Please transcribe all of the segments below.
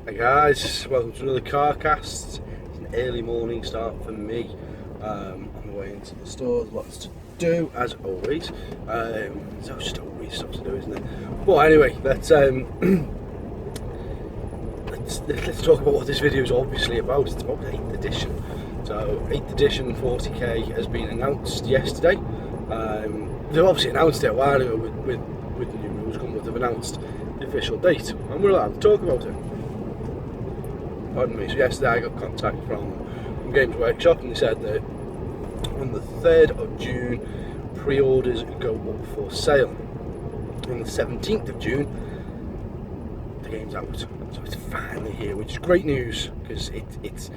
Hey guys, welcome to another CarCast. It's an early morning start for me. On the way into the store, lots to do as always. There's just always stuff to do, isn't it? But anyway, let's talk about what this video is obviously about. It's about 8th edition. So 8th edition 40k has been announced yesterday. They've obviously announced it a while ago with the new rules come, but they've announced the official date, and we're allowed to talk about it. Pardon me. So yesterday I got contact from Games Workshop, and they said that on the 3rd of June pre-orders go up for sale. On the 17th of June the game's out, so it's finally here, which is great news because it's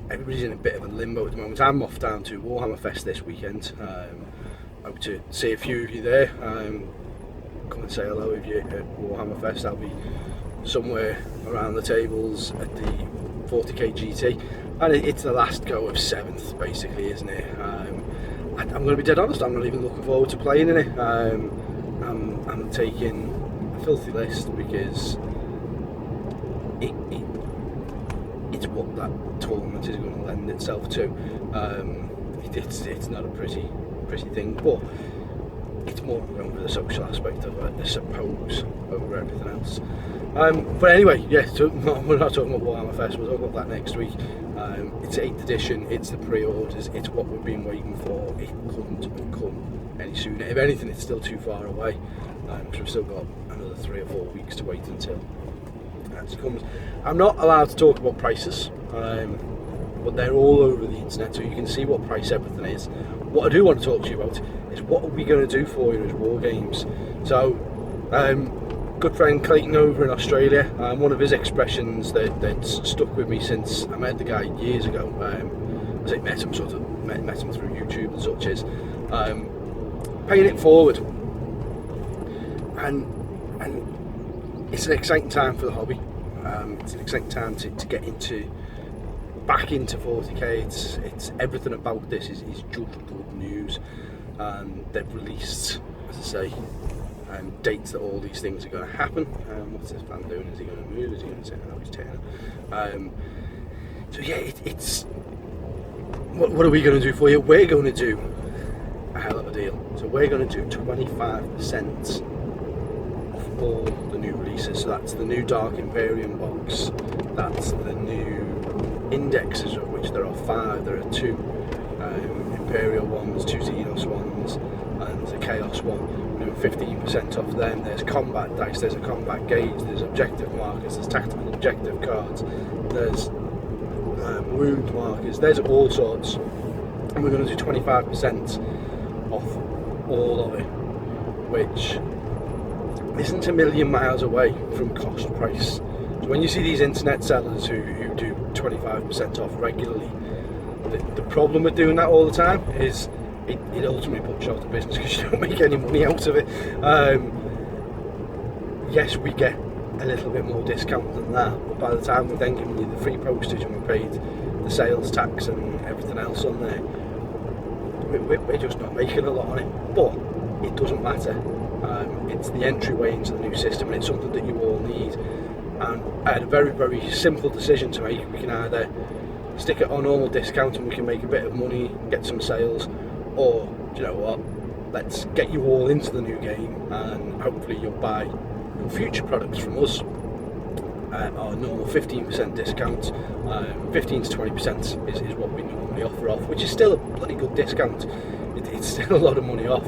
everybody's in a bit of a limbo at the moment. I'm off down to Warhammer Fest this weekend. Hope to see a few of you there. Come and say hello if you're at Warhammer Fest. I'll be somewhere around the tables at the 40k GT, and it's the last go of 7th basically, isn't it? I'm going to be dead honest, I'm not even looking forward to playing in it. I'm taking a filthy list because it's what that tournament is going to lend itself to. It's not a pretty thing, but it's more going for the social aspect of it, I suppose, over everything else. But anyway, yeah, so we're not talking about Warhammer Fest, we'll talk about that next week. It's 8th edition, it's the pre-orders, it's what we've been waiting for. It couldn't have come any sooner. If anything, it's still too far away, because we've still got another 3 or 4 weeks to wait until that comes. I'm not allowed to talk about prices, but they're all over the internet, so you can see what price everything is. What I do want to talk to you about is what are we going to do for you as War Games. So, good friend Clayton over in Australia, one of his expressions that's stuck with me since I met the guy years ago. I met him through YouTube and such, is paying it forward. And it's an exciting time for the hobby. It's an exciting time to get back into 40k. It's everything about this is just good news. They've released, as I say, dates that all these things are going to happen. What's this fan doing? Is he going to move? Is he going to turn? Oh, he's turning. So yeah, it's what are we going to do for you? We're going to do a hell of a deal. So we're going to do 25% off all the new releases. So that's the new Dark Imperium box. That's the new indexes, of which there are 5. There are 2 Imperial ones, 2 Xenos ones, and there's a Chaos one. 15% off them. There's combat dice, there's a combat gauge, there's objective markers, there's tactical objective cards, there's wound markers, there's all sorts. And we're going to do 25% off all of it, which isn't a million miles away from cost price. So when you see these internet sellers who do 25% off regularly, the problem with doing that all the time is it ultimately puts you out of business because you don't make any money out of it. Yes, we get a little bit more discount than that, but by the time we've then given you the free postage and we paid the sales tax and everything else on there, we're just not making a lot on it. But it doesn't matter. It's the entryway into the new system, and it's something that you all need. And I had a very, very simple decision to make. We can either stick it on normal discount and we can make a bit of money, get some sales, or, do you know what, let's get you all into the new game and hopefully you'll buy your future products from us at our normal 15% discount. 15 to 20% is what we normally offer off, which is still a bloody good discount. It's still a lot of money off.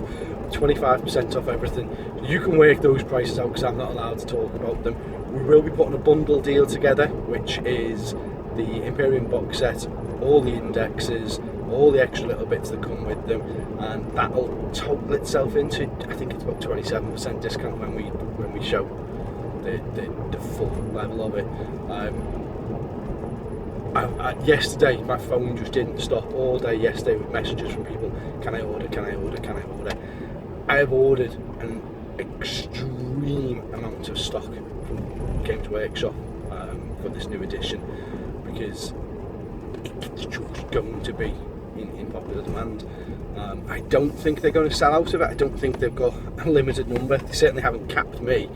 25% off everything. You can work those prices out because I'm not allowed to talk about them. We will be putting a bundle deal together, which is the Imperium box set, all the indexes, all the extra little bits that come with them, and that'll total itself into, I think it's about 27% discount when we show the full level of it. Yesterday my phone just didn't stop all day yesterday with messages from people. Can I order? I have ordered an extreme amount of stock from Games Workshop for this new edition, because it's just going to be in popular demand. I don't think they're going to sell out of it. I don't think they've got a limited number. They certainly haven't capped me.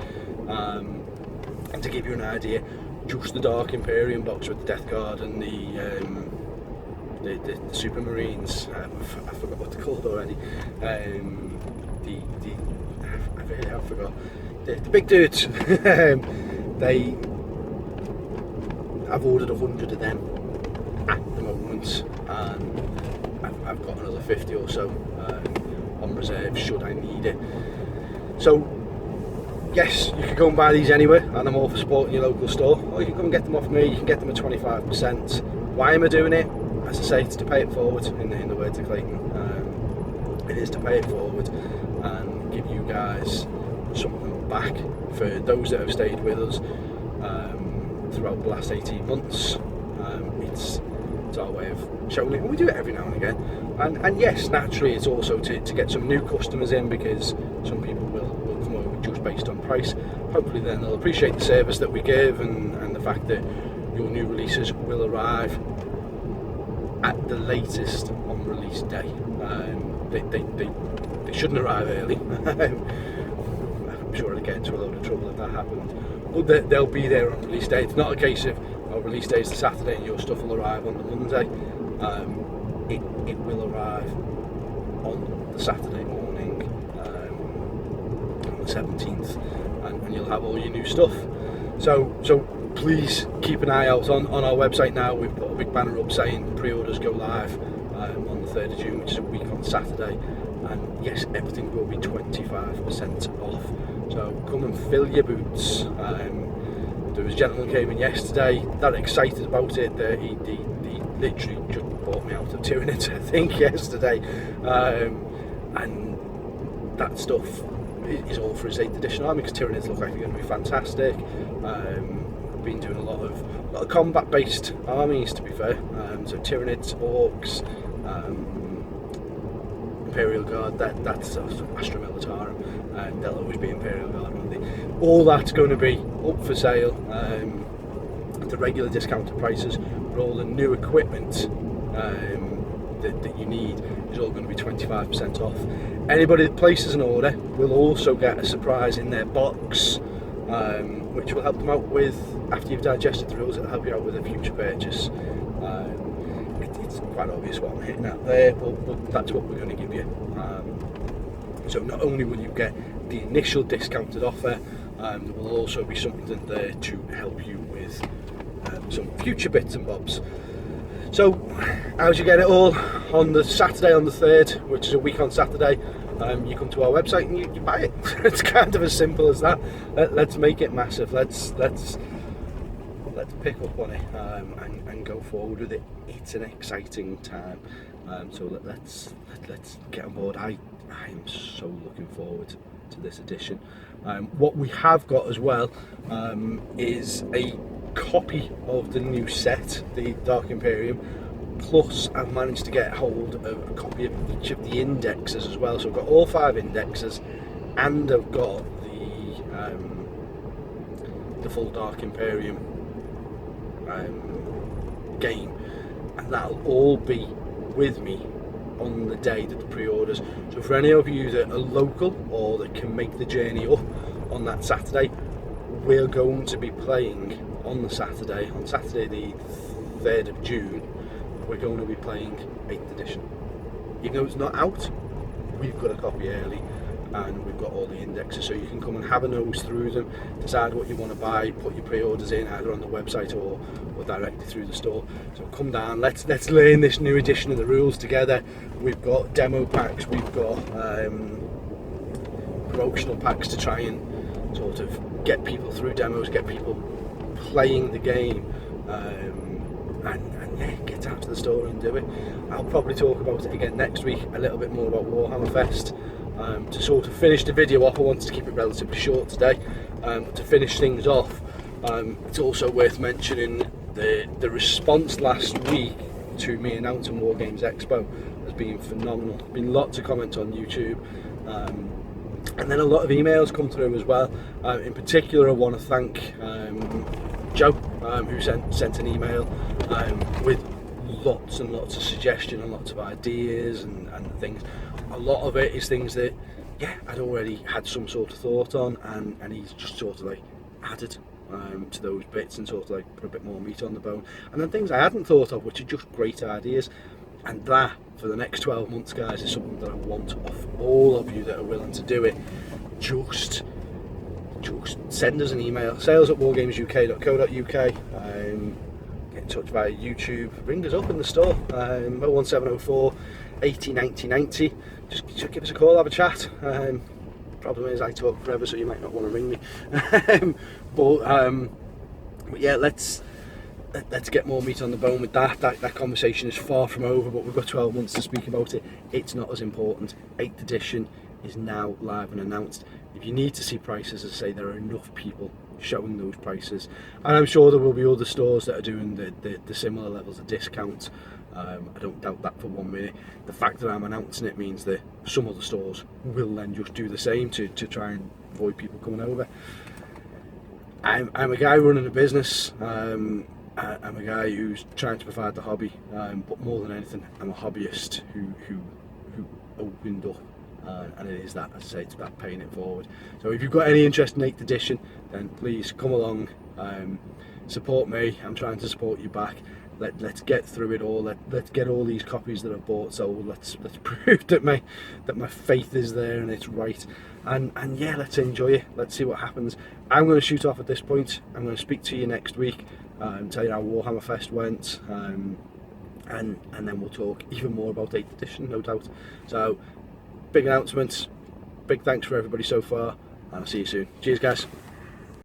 And to give you an idea, just the Dark Imperium box with the Death Guard and the Supermarines. I forgot what they're called already. I really have forgot. The big dudes. I've ordered 100 of them at the moment, and I've got another 50 or so on reserve should I need it. So yes, you can go and buy these anywhere, and I'm all for supporting your local store, or you can come and get them off me. You can get them at 25%. Why am I doing it? As I say, it's to pay it forward, in the words of Clayton. It is to pay it forward and give you guys something back for those that have stayed with us throughout the last 18 months. It's our way of showing it, and we do it every now and again. And yes, naturally, it's also to get some new customers in, because some people will come over just based on price. Hopefully then they'll appreciate the service that we give, and the fact that your new releases will arrive at the latest on release day. They shouldn't arrive early. I'm sure I'd get into a load of trouble if that happened, but they'll be there on release day. It's not a case of release day is the Saturday and your stuff will arrive on the Monday. It will arrive on the Saturday morning, on the 17th, and you'll have all your new stuff. So please keep an eye out on our website now. We've put a big banner up saying pre-orders go live on the 3rd of June, which is a week on Saturday, and yes, everything will be 25% off. So come and fill your boots. There was a gentleman came in yesterday that excited about it that he literally just bought me out of Tyranids, I think, yesterday, and that stuff is all for his 8th edition army, because Tyranids look like they're going to be fantastic. I've been doing a lot of combat based armies, to be fair, so Tyranids, Orcs, Imperial Guard, that's Astra Militarum, and they'll always be Imperial Guard, won't they? All that's going to be up for sale at the regular discounted prices, but all the new equipment that you need is all going to be 25% off. Anybody that places an order will also get a surprise in their box, which will help them out with, after you've digested the rules, it'll help you out with a future purchase. It's quite obvious what I'm hitting at there, but that's what we're going to give you. So not only will you get the initial discounted offer, there will also be something there to help you with some future bits and bobs. So as you get it all on the Saturday on the 3rd, which is a week on Saturday, you come to our website and you buy it. It's kind of as simple as that. Let's make it massive. Let's pick up on it and go forward with it. It's an exciting time. So let's get on board. I am so looking forward to this edition. What we have got as well is a copy of the new set, the Dark Imperium, plus I've managed to get hold of a copy of each of the indexes as well. So I've got all 5 indexes, and I've got the full Dark Imperium game, and that'll all be with me on the day that the pre-orders. So for any of you that are local or that can make the journey up on that Saturday, we're going to be playing on Saturday the 3rd of June. We're going to be playing 8th edition. Even though it's not out, we've got a copy early, and we've got all the indexes, so you can come and have a nose through them, decide what you want to buy, put your pre-orders in either on the website or directly through the store. So come down, let's learn this new edition of the rules together. We've got demo packs, we've got promotional packs to try and sort of get people through demos, get people playing the game, and yeah, get down to the store and do it. I'll probably talk about it again next week, a little bit more about Warhammer Fest. To sort of finish the video off, I wanted to keep it relatively short today. To finish things off, it's also worth mentioning the response last week to me announcing War Games Expo has been phenomenal. Been lots of comments on YouTube, and then a lot of emails come through as well. In particular, I want to thank Joe, who sent an email with lots and lots of suggestions and lots of ideas and things. A lot of it is things that, yeah, I'd already had some sort of thought on, and he's just sort of like added to those bits and sort of like put a bit more meat on the bone. And then things I hadn't thought of, which are just great ideas. And that, for the next 12 months, guys, is something that I want off all of you that are willing to do it. Just send us an email, sales@wargamesuk.co.uk. Get in touch via YouTube, ring us up in the store, 01704 80 90 90. Just give us a call, have a chat. Problem is I talk forever, so you might not want to ring me. But yeah, let's get more meat on the bone with that. That conversation is far from over, but we've got 12 months to speak about it. It's not as important. 8th edition is now live and announced. If you need to see prices, as I say, there are enough people showing those prices, and I'm sure there will be other stores that are doing the similar levels of discount. I don't doubt that for 1 minute. The fact that I'm announcing it means that some other stores will then just do the same to try and avoid people coming over. I'm a guy running a business. I'm a guy who's trying to provide the hobby, but more than anything, I'm a hobbyist who opened up, and it is that, as I say, it's about paying it forward. So if you've got any interest in 8th edition, then please come along, support me. I'm trying to support you back. Let's get through it all. Let's get all these copies that I've bought sold. Let's prove that my faith is there and it's right. And yeah, let's enjoy it. Let's see what happens. I'm going to shoot off at this point. I'm going to speak to you next week, tell you how Warhammer Fest went, and then we'll talk even more about 8th edition, no doubt. So, big announcements. Big thanks for everybody so far. I'll see you soon. Cheers, guys.